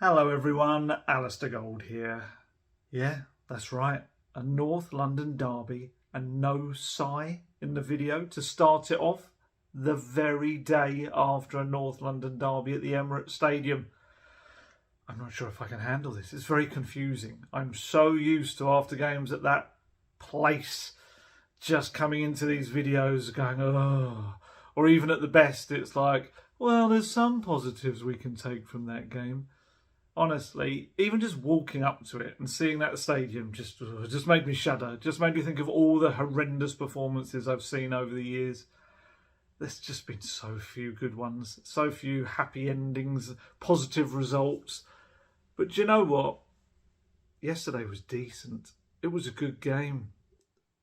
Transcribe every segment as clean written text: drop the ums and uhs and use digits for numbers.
Hello everyone, Alistair Gold here. Yeah, that's right, a North London derby and no sigh in the video to start it off the very day after a North London derby at the Emirates Stadium. I'm not sure if I can handle this. It's very confusing. I'm so used to after games at that place just coming into these videos going, oh, or even at the best it's like, well, there's some positives we can take from that game. Honestly, even just walking up to it and seeing that stadium just made me shudder. Just made me think of all the horrendous performances I've seen over the years. There's just been so few good ones, so few happy endings, positive results. But do you know what? Yesterday was decent. It was a good game.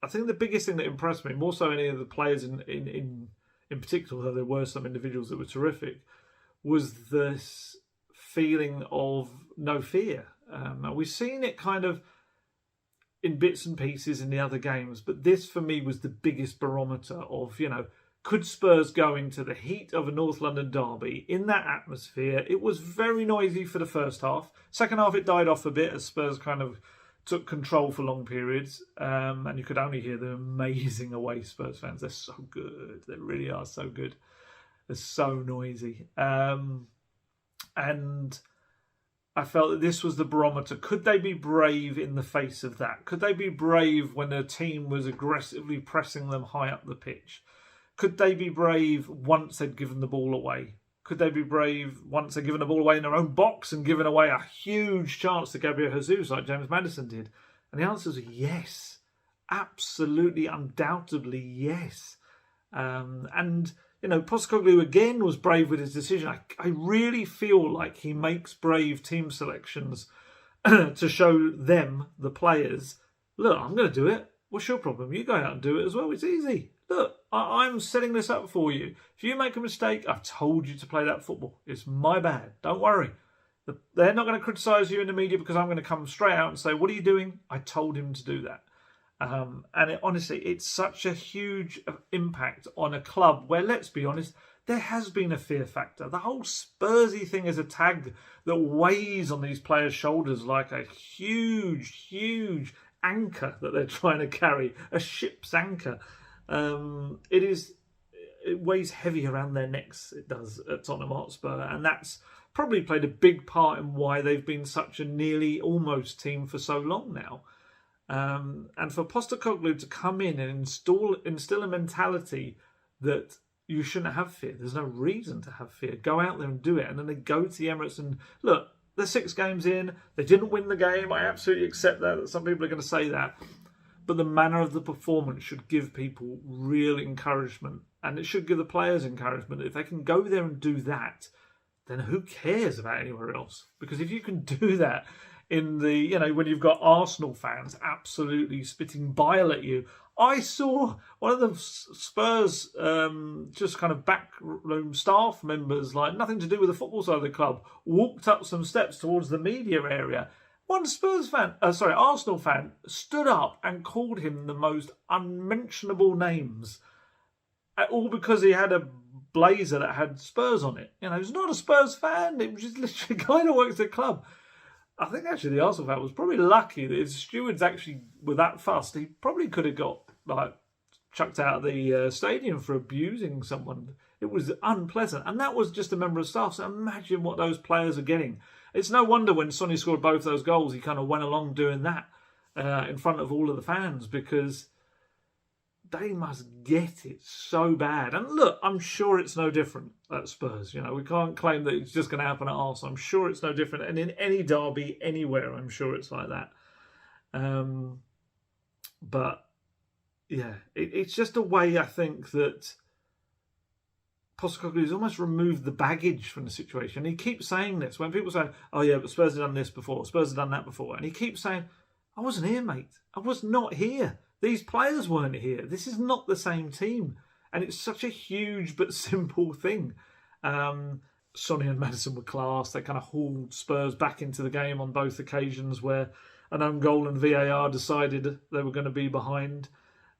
I think the biggest thing that impressed me, more so any of the players in particular, though there were some individuals that were terrific, was this feeling of no fear. We've seen it kind of in bits and pieces in the other games, but this for me was the biggest barometer of, could Spurs go into the heat of a North London derby in that atmosphere? It was very noisy for the first half. Second half it died off a bit as Spurs kind of took control for long periods, and you could only hear the amazing away Spurs fans. They're so good. They really are so good. They're so noisy. And I felt that this was the barometer. Could they be brave in the face of that? Could they be brave when their team was aggressively pressing them high up the pitch? Could they be brave once they'd given the ball away? Could they be brave once they'd given the ball away in their own box and given away a huge chance to Gabriel Jesus like James Maddison did? And the answer is yes. Absolutely, undoubtedly yes. Postecoglou again was brave with his decision. I really feel like he makes brave team selections to show them, the players, look, I'm going to do it. What's your problem? You go out and do it as well. It's easy. Look, I'm setting this up for you. If you make a mistake, I've told you to play that football. It's my bad. Don't worry. They're not going to criticise you in the media because I'm going to come straight out and say, what are you doing? I told him to do that. Honestly, it's such a huge impact on a club where, let's be honest, there has been a fear factor. The whole Spursy thing is a tag that weighs on these players' shoulders like a huge, huge anchor that they're trying to carry, a ship's anchor. It weighs heavy around their necks, it does, at Tottenham Hotspur, and that's probably played a big part in why they've been such a nearly almost team for so long now. And for Postecoglou to come in and instill a mentality that you shouldn't have fear. There's no reason to have fear. Go out there and do it. And then they go to the Emirates and look, they're 6 games in. They didn't win the game. I absolutely accept that. Some people are going to say that. But the manner of the performance should give people real encouragement. And it should give the players encouragement. If they can go there and do that, then who cares about anywhere else? Because if you can do that in the, when you've got Arsenal fans absolutely spitting bile at you. I saw one of the Spurs just kind of backroom staff members, like nothing to do with the football side of the club, walked up some steps towards the media area. One Arsenal fan stood up and called him the most unmentionable names, all because he had a blazer that had Spurs on it. He's not a Spurs fan. It was just literally a guy that works at the club. I think actually the Arsenal fan was probably lucky that if the stewards actually were that fussed, he probably could have got chucked out of the stadium for abusing someone. It was unpleasant. And that was just a member of staff. So imagine what those players are getting. It's no wonder when Sonny scored both those goals, he kind of went along doing that in front of all of the fans because they must get it so bad. And look, I'm sure it's no different at Spurs. We can't claim that it's just going to happen at Arsenal. I'm sure it's no different. And in any derby, anywhere, I'm sure it's like that. But, yeah, it's just a way, I think, that Postecoglou has almost removed the baggage from the situation. He keeps saying this. When people say, oh, yeah, but Spurs have done this before, Spurs have done that before. And he keeps saying, I wasn't here, mate. I was not here. These players weren't here. This is not the same team. And it's such a huge but simple thing. Sonny and Maddison were class. They kind of hauled Spurs back into the game on both occasions where an own goal and VAR decided they were going to be behind.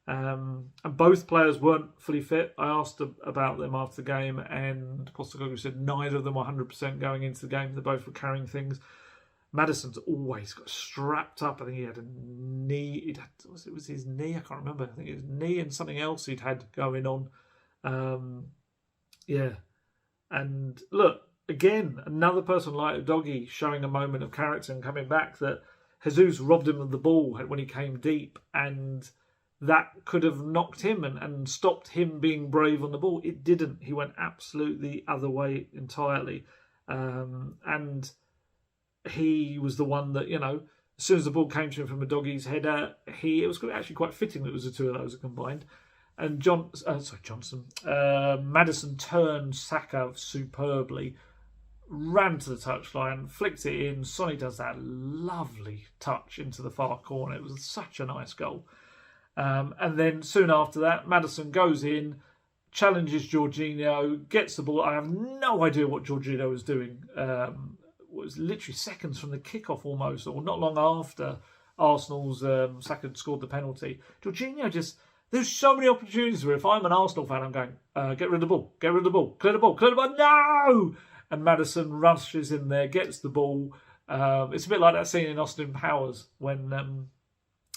And both players weren't fully fit. I asked about them after the game, and Postecoglou said neither of them were 100% going into the game. They both were carrying things. Maddison's always got strapped up. I think he had a knee. It was his knee. I can't remember. I think it was knee and something else he'd had going on. Yeah. And look, again, another person like Doggy showing a moment of character and coming back, that Jesus robbed him of the ball when he came deep, and that could have knocked him and stopped him being brave on the ball. It didn't. He went absolutely the other way entirely. And he was the one that, as soon as the ball came to him from a Doggy's header, it was actually quite fitting that it was the two of those combined. And Maddison turned Saka superbly, ran to the touchline, flicked it in. Sonny does that lovely touch into the far corner. It was such a nice goal. And then soon after that, Maddison goes in, challenges Jorginho, gets the ball. I have no idea what Jorginho was doing. It was literally seconds from the kickoff almost, or not long after Arsenal's Saka scored the penalty. Jorginho there's so many opportunities where if I'm an Arsenal fan, I'm going, get rid of the ball, clear the ball, no! And Maddison rushes in there, gets the ball. It's a bit like that scene in Austin Powers when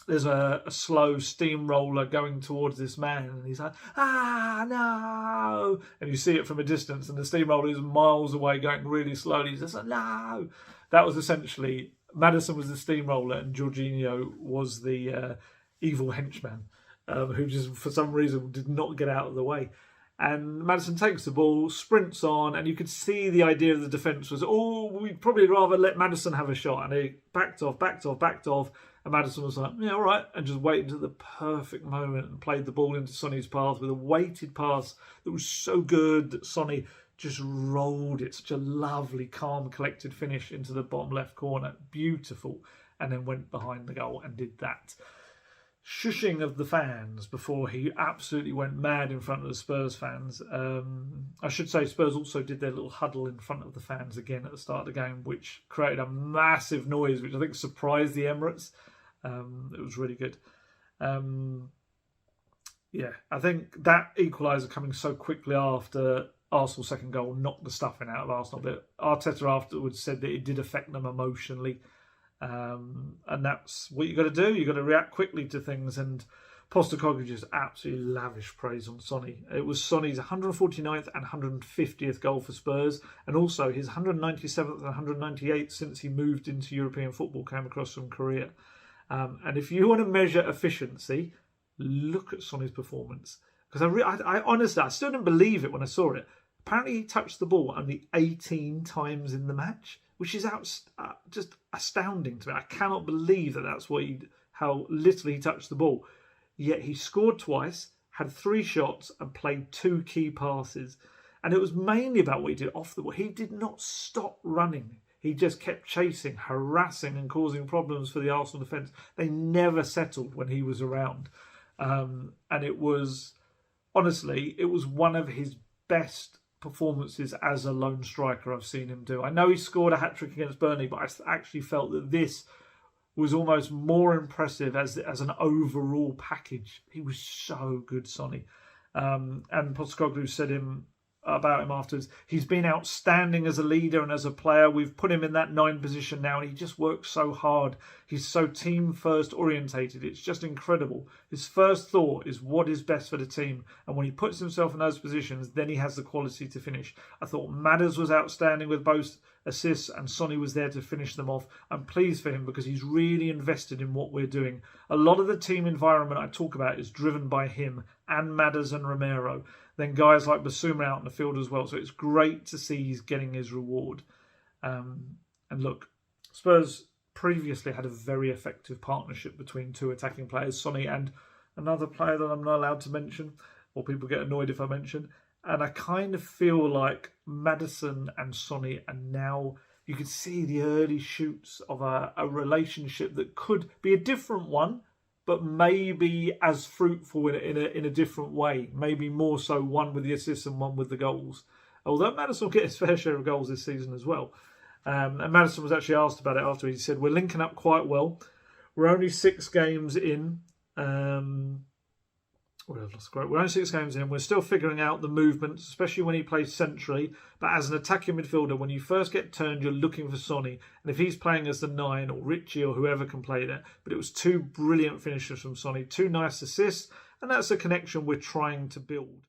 there's a slow steamroller going towards this man, and he's like, no! And you see it from a distance, and the steamroller is miles away going really slowly. He's just like, no! That was essentially, Maddison was the steamroller, and Jorginho was the evil henchman. Who just, for some reason, did not get out of the way. And Maddison takes the ball, sprints on, and you could see the idea of the defence was, we'd probably rather let Maddison have a shot. And he backed off. And Maddison was like, yeah, all right. And just waited until the perfect moment and played the ball into Sonny's path with a weighted pass that was so good that Sonny just rolled it. Such a lovely, calm, collected finish into the bottom left corner. Beautiful. And then went behind the goal and did that. Shushing of the fans before he absolutely went mad in front of the Spurs fans. I should say Spurs also did their little huddle in front of the fans again at the start of the game, which created a massive noise, which I think surprised the Emirates. It was really good. I think that equaliser coming so quickly after Arsenal's second goal knocked the stuffing out of Arsenal. But Arteta afterwards said that it did affect them emotionally. And that's what you got to do. You got to react quickly to things. And Postecoglou just absolutely lavish praise on Sonny. It was Sonny's 149th and 150th goal for Spurs, and also his 197th and 198th since he moved into European football, came across from Korea. And if you want to measure efficiency, look at Sonny's performance. Because I honestly, I still didn't believe it when I saw it. Apparently, he touched the ball only 18 times in the match, which is just astounding to me. I cannot believe that's how little he touched the ball. Yet he scored twice, had 3 shots, and played 2 key passes. And it was mainly about what he did off the ball. He did not stop running. He just kept chasing, harassing, and causing problems for the Arsenal defence. They never settled when he was around. And it was, honestly, it was one of his best performances as a lone striker I've seen him do. I know he scored a hat-trick against Burnley, but I actually felt that this was almost more impressive as an overall package. He was so good, Sonny. And Postecoglou said about him afterwards, he's been outstanding as a leader and as a player. We've put him in that 9 position now, and he just works so hard. He's so team first orientated. It's just incredible. His first thought is what is best for the team, and when he puts himself in those positions, then he has the quality to finish. I thought Madders was outstanding with both assists, and Sonny was there to finish them off. I'm pleased for him because he's really invested in what we're doing. A lot of the team environment I talk about is driven by him and Madders and Romero. Then guys like Basuma out in the field as well. So it's great to see he's getting his reward. And look, Spurs previously had a very effective partnership between 2 attacking players, Sonny and another player that I'm not allowed to mention, or people get annoyed if I mention. And I kind of feel like Maddison and Sonny are now, you can see the early shoots of a relationship that could be a different one, but maybe as fruitful in a different way. Maybe more so one with the assists and one with the goals. Although Maddison will get his fair share of goals this season as well. And Maddison was actually asked about it after. He said, we're linking up quite well. We're only 6 games in. That's great. We're only 6 games in. We're still figuring out the movements, especially when he plays centrally. But as an attacking midfielder, when you first get turned, you're looking for Sonny. And if he's playing as the 9 or Richie or whoever can play there. But it was 2 brilliant finishes from Sonny, 2 nice assists. And that's a connection we're trying to build.